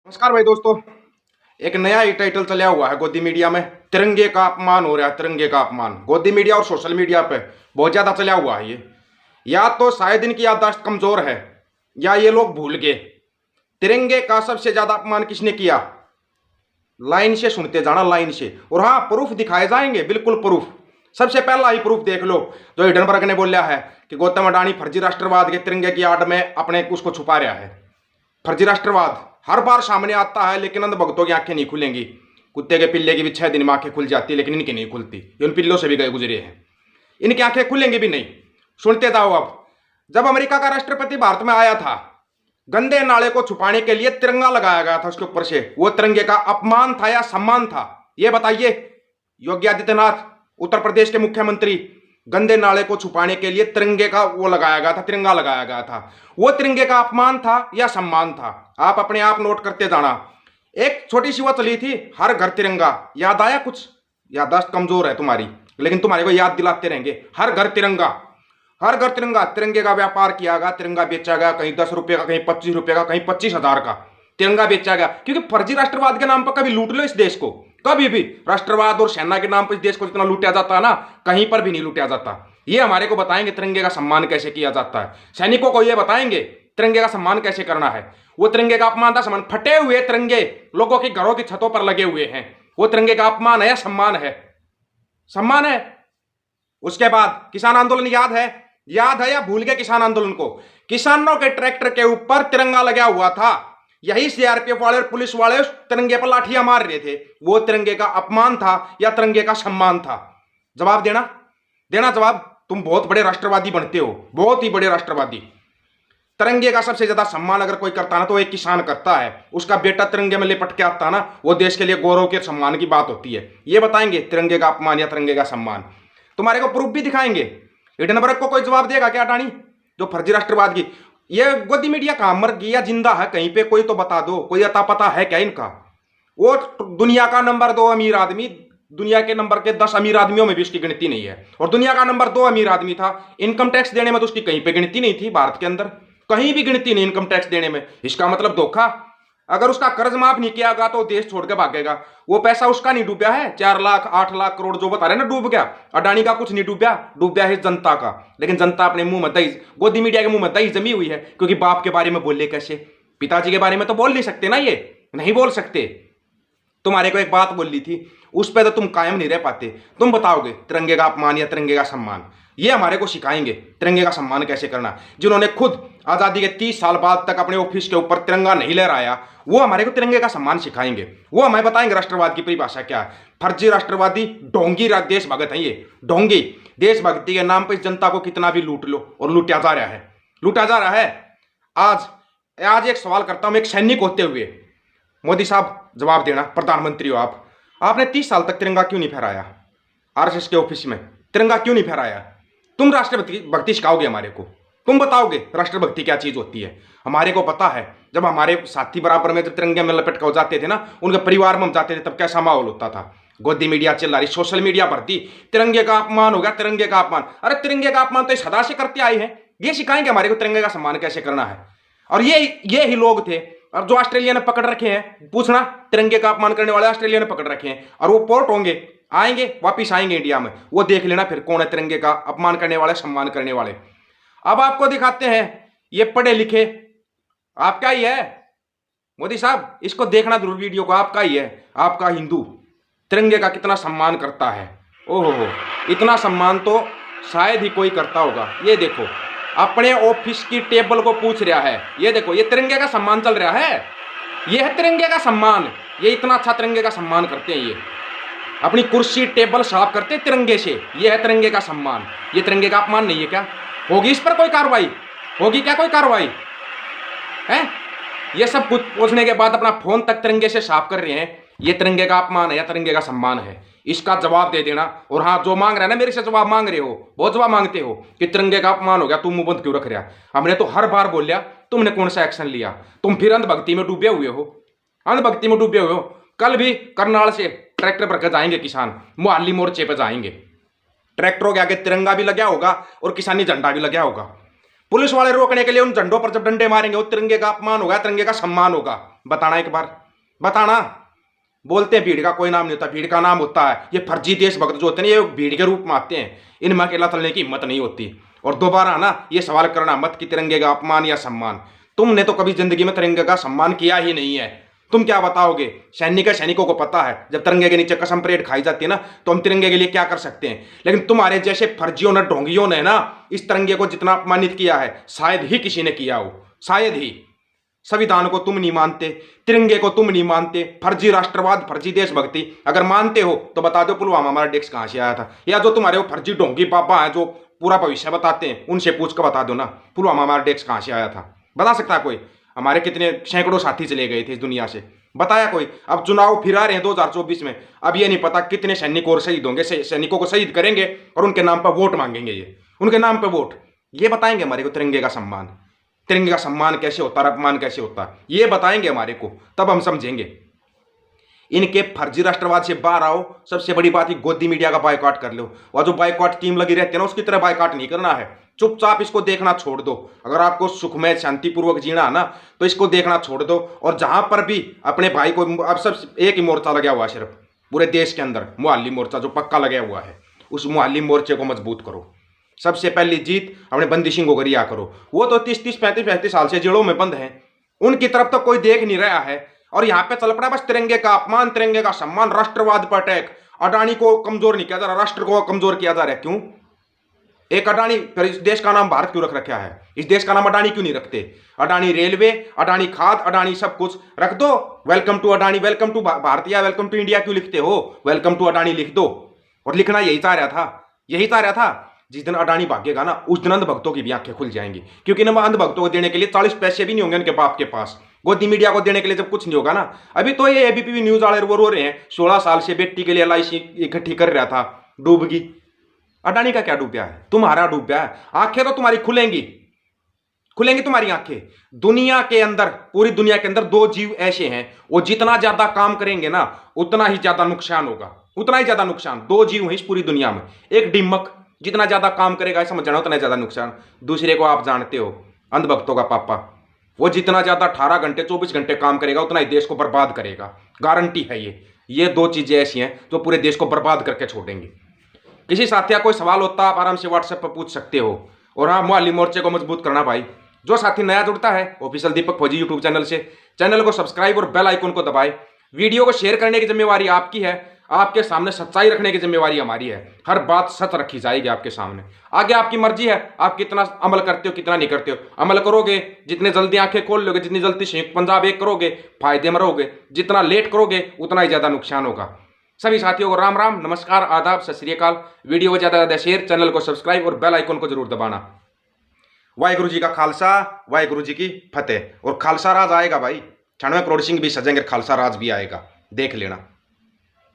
नमस्कार भाई दोस्तों। एक नया ही टाइटल चला हुआ है गोदी मीडिया में, तिरंगे का अपमान हो रहा है। तिरंगे का अपमान गोदी मीडिया और सोशल मीडिया पे बहुत ज्यादा चला हुआ है। ये या तो शायद इनकी याददाश्त कमजोर है या ये लोग भूल गए। तिरंगे का सबसे ज्यादा अपमान किसने किया? लाइन से सुनते जाना, लाइन से। और हाँ, प्रूफ दिखाए जाएंगे, बिल्कुल प्रूफ। सबसे पहला ही प्रूफ देख लो जो हिडनबर्ग ने बोला है कि गौतम अडानी फर्जी राष्ट्रवाद के तिरंगे की आड़ में अपने उसको छुपा रहा है। फर्जी राष्ट्रवाद हर बार सामने आता है, लेकिन अंध भक्तों की आंखें नहीं खुलेंगी। कुत्ते के पिल्ले की भी 6 दिन में आंखें खुल जाती है, लेकिन इनकी नहीं खुलती। ये उन पिल्लों से भी गए गुजरे हैं, इनकी आंखें खुलेंगी भी नहीं। सुनते जाओ। अब जब अमेरिका का राष्ट्रपति भारत में आया था, गंदे नाले को छुपाने के लिए तिरंगा लगाया गया था उसके ऊपर से। वो तिरंगे का अपमान था या सम्मान था? ये बताइए। योगी आदित्यनाथ, उत्तर प्रदेश के मुख्यमंत्री, गंदे नाले को छुपाने के लिए तिरंगे का वो लगाया गया था, तिरंगा लगाया गया था। वो तिरंगे का अपमान था या सम्मान था? आप अपने आप नोट करते जाना। एक छोटी सी वो चली थी, हर घर तिरंगा। याद आया कुछ? याददाश्त कमजोर है तुम्हारी, लेकिन तुम्हारे को याद दिलाते रहेंगे। हर घर तिरंगा, हर घर तिरंगा। तिरंगे का व्यापार किया गया, तिरंगा बेचा गया, कहीं 10 रुपये का, कहीं 25 रुपये का, कहीं 25,000 का तिरंगा बेचा गया। क्योंकि फर्जी राष्ट्रवाद के नाम पर कभी लूट लो इस देश को, कभी भी राष्ट्रवाद और सेना के नाम पर इस देश को जितना लूटा जाता है ना, कहीं पर भी नहीं लूटा जाता। ये हमारे को बताएंगे तिरंगे का सम्मान कैसे किया जाता है। सैनिकों को ये बताएंगे तिरंगे का सम्मान कैसे करना है। वो तिरंगे का अपमान था, सम्मान। फटे हुए तिरंगे लोगों की घरों की छतों पर लगे हुए हैं। वो तिरंगे का अपमान है या सम्मान है? सम्मान है। उसके बाद किसान आंदोलन याद है? याद है या भूल गए किसान आंदोलन को? किसानों के ट्रैक्टर के ऊपर तिरंगा लगा हुआ था। यही सीआरपीएफ वाले और पुलिस वाले उस तिरंगे पर लाठियां मार रहे थे। वो तिरंगे का अपमान था या तिरंगे का सम्मान था? जवाब देना, देना जवाब। तुम बहुत बड़े राष्ट्रवादी बनते हो, बहुत ही बड़े राष्ट्रवादी। तिरंगे का सबसे ज्यादा सम्मान अगर कोई करता ना, तो एक किसान करता है। उसका बेटा तिरंगे में लिपट के आता ना, वो देश के लिए गौरव के सम्मान की बात होती है। ये बताएंगे तिरंगे का अपमान या तिरंगे का सम्मान। तुम्हारे को प्रूफ भी दिखाएंगे। हिडनबर्ग को कोई जवाब देगा क्या? अडानी जो फर्जी राष्ट्रवाद की, ये गोदी मीडिया कहां मर गई या जिंदा है कहीं पे? कोई तो बता दो, कोई अता पता है क्या इनका? वो दुनिया का नंबर 2 अमीर आदमी, दुनिया के नंबर के 10 अमीर आदमियों में भी उसकी गिनती नहीं है। और दुनिया का नंबर 2 अमीर आदमी था। इनकम टैक्स देने में तो उसकी कहीं पे गिनती नहीं थी। भारत के अंदर कहीं भी गिनती नहीं इनकम टैक्स देने में। इसका मतलब धोखा। अगर उसका कर्ज माफ नहीं किया गया तो देश छोड़ के भागेगा। वो पैसा उसका नहीं डूबा है। 4 लाख 8 लाख करोड़ जो बता रहे ना डूब गया, अडानी का कुछ नहीं डूबा, डूबा है जनता का। लेकिन जनता अपने मुंह में दही, गोदी मीडिया के मुंह में दही जमी हुई है। क्योंकि बाप के बारे में बोले कैसे? पिताजी के बारे में तो बोल नहीं सकते ना, ये नहीं बोल सकते। तुम्हारे को एक बात बोल ली थी, उस पर तो तुम कायम नहीं रह पाते। तुम बताओगे तिरंगे का अपमान या तिरंगे का सम्मान? ये हमारे को सिखाएंगे तिरंगे का सम्मान कैसे करना। जिन्होंने खुद आजादी के 30 साल बाद तक अपने ऑफिस के ऊपर तिरंगा नहीं लहराया, वो हमारे को तिरंगे का सम्मान सिखाएंगे। वो हमें बताएंगे राष्ट्रवाद की परिभाषा क्या है। फर्जी राष्ट्रवादी ढोंगी देशभक्त हैं ये, ढोंगी। देशभक्ति के नाम पर इस जनता को कितना भी लूट लो, और लूटा जा रहा है, लूटा जा रहा है। आज एक सवाल करता हूं, एक सैनिक होते हुए। मोदी साहब जवाब देना, प्रधानमंत्री हो आप, आपने 30 साल तक तिरंगा क्यों नहीं फहराया? आरएसएस के ऑफिस में तिरंगा क्यों नहीं फहराया? तुम राष्ट्रभक्ति सिखाओगे हमारे को? तुम बताओगे राष्ट्रभक्ति क्या चीज होती है? हमारे को पता है। जब हमारे साथी बराबर में जब तिरंगे में लपेट कर जाते थे ना, उनके परिवार में हम जाते थे, तब कैसा माहौल होता था। गोदी मीडिया चिल्ला रही, सोशल मीडिया भरती, तिरंगे का अपमान हो गया, तिरंगे का अपमान। अरे तिरंगे का अपमान तो सदा से करते आए हैं। ये सिखाएंगे हमारे को तिरंगे का सम्मान कैसे करना है। और ये ही लोग थे और जो ऑस्ट्रेलिया ने पकड़ रखे हैं, पूछना तिरंगे का अपमान करने वाले ऑस्ट्रेलिया ने पकड़ रखे हैं। और वो पोर्ट होंगे, आएंगे वापिस आएंगे इंडिया में, वो देख लेना फिर कौन है तिरंगे का अपमान करने वाले, सम्मान करने वाले। अब आपको दिखाते हैं, ये पढ़े लिखे आपका ही है मोदी साहब, इसको देखना जरूर वीडियो को। आपका ही है, आपका हिंदू तिरंगे का कितना सम्मान करता है। ओहो, इतना सम्मान तो शायद ही कोई करता होगा। ये देखो, अपने ऑफिस की टेबल को पूछ रहा है। ये देखो, ये तिरंगे का सम्मान चल रहा है। ये है तिरंगे का सम्मान। ये इतना अच्छा तिरंगे का सम्मान करते हैं। ये अपनी कुर्सी टेबल साफ करते हैं तिरंगे से। ये है तिरंगे का सम्मान। ये तिरंगे का अपमान नहीं है क्या? होगी इस पर कोई कार्रवाई? होगी क्या कोई कार्रवाई है? ये सब कुछ पूछने के बाद अपना फोन तक तिरंगे से साफ कर रहे हैं। ये तिरंगे का अपमान है या तिरंगे का सम्मान है? इसका जवाब दे देना। और हाँ, जो मांग रहा है ना, मेरे से जवाब मांग रहे हो, बहुत जवाब मांगते हो कि तिरंगे का अपमान हो गया, तुम मुंह बंद क्यों रख रहा? हमने तो हर बार बोलिया, तुमने कौन सा एक्शन लिया? तुम फिर अंधभक्ति में डूबे हुए हो, अंधभक्ति में डूबे हुए हो। कल भी करनाल से ट्रैक्टर भर कर जाएंगे किसान, मुहल्ली मोर्चे पर जाएंगे। ट्रैक्टरों के आगे तिरंगा भी लगा होगा और किसानी झंडा भी लगा होगा। पुलिस वाले रोकने के लिए उन झंडों पर जब डंडे मारेंगे, वो तिरंगे का अपमान होगा, तिरंगे का सम्मान होगा। बताना एक बार, बताना। बोलते हैं भीड़ का कोई नाम नहीं होता, भीड़ का नाम होता है ये फर्जी देशभक्त जो होते हैं, ये भीड़ के रूप में आते हैं, इनमें अकेला चलने की हिम्मत नहीं होती। और दोबारा ना ये सवाल करना मत कि तिरंगे का अपमान या सम्मान, तुमने तो कभी जिंदगी में तिरंगे का सम्मान किया ही नहीं है। तुम क्या बताओगे? सैनिकों को पता है जब तिरंगे के नीचे कसम परेड खाई जाती है ना, तो हम तिरंगे के लिए क्या कर सकते हैं। लेकिन तुम्हारे जैसे फर्जियों ने, ढोंगियों ने ना इस तिरंगे को जितना अपमानित किया है शायद ही किसी ने किया हो, शायद ही। संविधान को तुम नहीं मानते, तिरंगे को तुम नहीं मानते, फर्जी राष्ट्रवाद, फर्जी देशभक्ति अगर मानते हो तो बता दो पुलवामा हमारा डेस्क कहां से आया था। या जो तुम्हारे वो फर्जी ढोंगी बाबा हैं जो पूरा भविष्य बताते हैं, उनसे पूछ कर बता दो ना पुलवामा हमारा डेस्क कहां से आया था। बता सकता है कोई? हमारे कितने सैकड़ों साथी चले गए थे इस दुनिया से, बताया कोई? अब चुनाव फिर आ रहे हैं 2024 में, अब ये नहीं पता कितने सैनिक और शहीद होंगे, सैनिकों को शहीद करेंगे और उनके नाम पर वोट मांगेंगे, ये उनके नाम पर वोट, ये बताएंगे हमारे को तिरंगे का सम्मान, तिरंगे का सम्मान कैसे होता है, अपमान कैसे होता है, ये बताएंगे हमारे को, तब हम समझेंगे। इनके फर्जी राष्ट्रवाद से बाहर आओ। सबसे बड़ी बात है गोदी मीडिया का बायकॉट कर लो, और जो बायकॉट टीम लगी रहती है ना उसकी तरह बायकॉट नहीं करना है, चुपचाप इसको देखना छोड़ दो। अगर आपको सुखमय शांतिपूर्वक जीना है ना तो इसको देखना छोड़ दो। और जहां पर भी अपने भाई को, अब सब एक ही मोर्चा लगा हुआ है सिर्फ पूरे देश के अंदर, मुहल्ली मोर्चा जो पक्का लगा हुआ है, उस मुहल्ली मोर्चे को मजबूत करो। सबसे पहली जीत अपने बंदी सिंह को गरिया करो। वो तो 30-35 साल से जेलों में बंद हैं, उनकी तरफ तो कोई देख नहीं रहा है, और यहाँ पे चल पड़ा बस तिरंगे का अपमान, तिरंगे का सम्मान, राष्ट्रवाद पर अटैक। अडानी को कमजोर नहीं किया जा रहा, राष्ट्र को कमजोर किया जा रहा है। क्यों? एक अडानी, फिर इस देश का नाम भारत क्यों रख रखा है? इस देश का नाम अडानी क्यों नहीं रखते? अडानी रेलवे, अडानी खाद, अडानी सब कुछ रख दो। Welcome to Adani, welcome to Bharat या वेलकम टू इंडिया क्यों लिखते हो? वेलकम टू अडानी लिख दो। और लिखना यही चाह रहा था, यही चाह रहा था। जिस दिन अडानी भागेगा ना उस दिन अंधभक्तों की भी आंखें खुल जाएंगी, क्योंकि ना अंधभक्तों को देने के लिए 40 पैसे भी नहीं होंगे उनके बाप के पास। गोदी मीडिया को देने के लिए जब कुछ नहीं होगा ना, अभी तो ये एबीपी न्यूज वाले वो रो रहे हैं 16 साल से बेटी के लिए एलआईसी इकट्ठी कर रहा था, डूब गई। अडानी का क्या डूबा है? तुम्हारा डूबा है। आंखें तो तुम्हारी खुलेंगी, खुलेंगी तुम्हारी आंखें। दुनिया के अंदर, पूरी दुनिया के अंदर 2 जीव ऐसे हैं, वो जितना ज्यादा काम करेंगे ना उतना ही ज्यादा नुकसान होगा, उतना ही ज्यादा नुकसान। 2 जीव हैं इस पूरी दुनिया में, एक डिम्मक जितना ज्यादा काम करेगा समझ जाना उतना ज्यादा नुकसान। दूसरे को आप जानते हो, अंधभक्तों का पापा, वो जितना ज्यादा 18 घंटे 24 घंटे काम करेगा उतना ही देश को बर्बाद करेगा, गारंटी है ये 2 चीजें ऐसी हैं जो पूरे देश को बर्बाद करके छोड़ेंगे। किसी साथिया कोई सवाल होता आप आराम से व्हाट्सएप पर पूछ सकते हो। और हाँ, मुहल्ली मोर्चे को मजबूत करना भाई। जो साथी नया जुड़ता है ऑफिशियल दीपक फौजी यूट्यूब चैनल से, चैनल को सब्सक्राइब और बेल आइकन को दबाए। वीडियो को शेयर करने की जिम्मेवारी आपकी है, आपके सामने सच्चाई रखने की जिम्मेवारी हमारी है। हर बात सच रखी जाएगी आपके सामने, आगे आपकी मर्जी है आप कितना अमल करते हो कितना नहीं करते हो। अमल करोगे, जितने जल्दी आंखें खोल लोगे, जितनी जल्दी संयुक्त पंजाब एक करोगे, फायदे में रहोगे। जितना लेट करोगे उतना ही ज्यादा नुकसान होगा। सभी साथियों को राम राम, नमस्कार, आदाब, सत श्री अकाल। वीडियो को ज्यादा ज्यादा शेयर, चैनल को सब्सक्राइब और बेल आइकन को जरूर दबाना। वाहिगुरु जी का खालसा, वाहिगुरु जी की फतेह। और खालसा राज आएगा भाई, 96 करोड़ सिंह भी सजेंगे, खालसा राज भी आएगा, देख लेना।